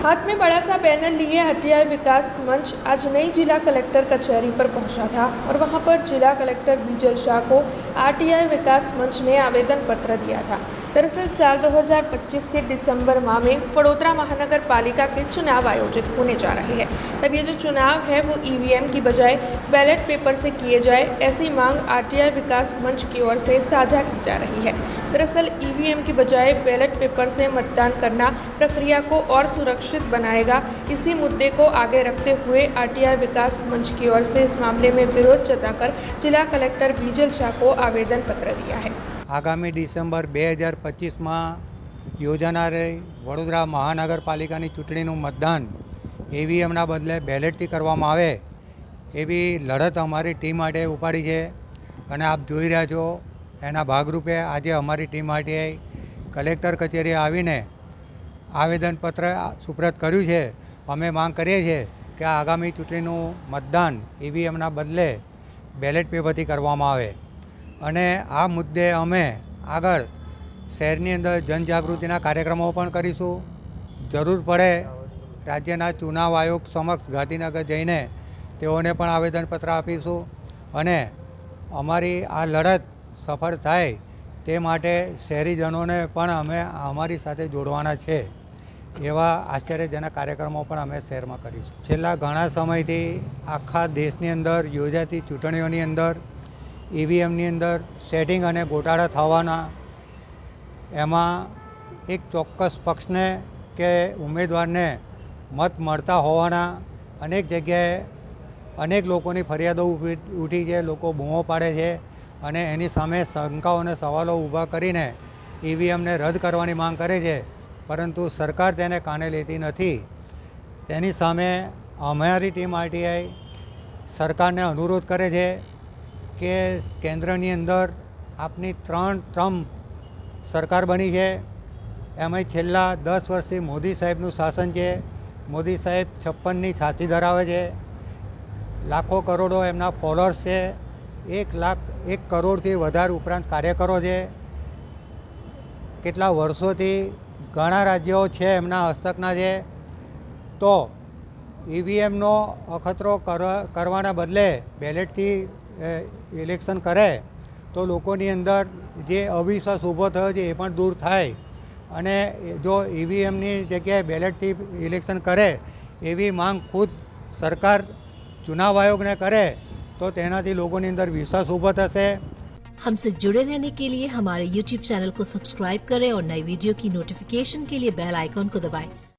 हाथ में बड़ा सा बैनर लिए हटिया विकास मंच आज नई जिला कलेक्टर कचहरी पर पहुंचा था और वहां पर जिला कलेक्टर बीजल शाह को आरटीआई विकास मंच ने आवेदन पत्र दिया था। दरअसल साल 2025 के दिसंबर माह में वडोदरा महानगर पालिका के चुनाव आयोजित होने जा रहे हैं। तब ये जो चुनाव है वो ईवीएम की बजाय बैलेट पेपर से किए जाए, ऐसी मांग आरटीआई विकास मंच की ओर से साझा की जा रही है। दरअसल ईवीएम की बजाय बैलेट पेपर से मतदान करना प्रक्रिया को और सुरक्षित बनाएगा। इसी मुद्दे को आगे रखते हुए आरटीआई विकास मंच की ओर से इस मामले में विरोध जताकर जिला कलेक्टर बीजल शाह को आवेदन पत्र दिया है। आगामी डिसेम्बर 2025 में योजानारी वडोदरा महानगरपालिकानी चूंटणीनुं मतदान ईवीएमना बदले बेलेटथी करवामां आवे एवी लड़त अमारी टीम माटे उपाड़ी छे अने आप जोई रह्या छो एना भागरूपे आजे अमारी टीम आरटीआई कलेक्टर कचेरी आवीने आवेदनपत्र सुप्रत कर्युं छे। अमे मांग करीए छीए के आगामी चूंटणीनुं मतदान ईवीएमना बदले बेलेट पेपरथी करवामां आवे અને આ મુદ્દે અમે આગળ શહેરની અંદર જનજાગૃતિના કાર્યક્રમો પણ કરીશું। જરૂર પડે રાજ્યના ચુનાવ આયોગ સમક્ષ ગાંધીનગર જઈને તેઓને પણ આવેદનપત્ર આપીશું અને અમારી આ લડત સફળ થાય તે માટે શહેરીજનોને પણ અમે અમારી સાથે જોડવાના છે એવા આશ્ચર્યજનક કાર્યક્રમો પણ અમે શહેરમાં કરીશું। છેલ્લા ઘણા સમયથી આખા દેશની અંદર યોજાતી ચૂંટણીઓની અંદર ईवीएमनी अंदर सेटिंग अने गोटाळा थवाना एमां एक चोक्कस पक्षने के उम्मीदवारने मत मळता होवाना अनेक जग्याए अनेक लोकोनी फरियादो उठी छे। लोको बूमो पाड़े छे अने एनी सामे शंकाओ अने सवालो ऊभा करीने ईवीएमने रद्द करवानी मांग करे छे, परंतु सरकार तेने काने लेती नथी। तेनी सामे अमारी टीम आरटीआई सरकारने अनुरोध करे छे के केन्द्रनी अंदर आपनी 3 टर्म सरकार बनी है, एमां छेल्ला 10 वर्षथी मोदी साहेबनुं शासन है। मोदी साहेब 56 छाती धरावे छे, लाखों करोड़ों एमना फॉलोअर्स है, 1 करोड़थी वधारे उपरांत कार्यकरो है। केटला वर्षोथी घणा राज्यों छे एमना हस्तकना है। तो ईवीएमनो अखतरो करवाना बदले बेलेटथी इलेक्शन करे तो लोकोनी अंदर जे अविश्वास ऊभो थयो छे ए पण दूर थाय अने जो ईवीएमनी जग्याए बेलेटथी इलेक्शन करे एवी मांग खुद सरकार चुनाव आयोगने करे तो तेनाथी लोकोनी अंदर विश्वास ऊभो थशे। हमसे जुड़े रहने के लिए हमारे YouTube चैनल को सब्सक्राइब करें और नई वीडियो की नोटिफिकेशन के लिए बेल आइकॉन को दबाएं।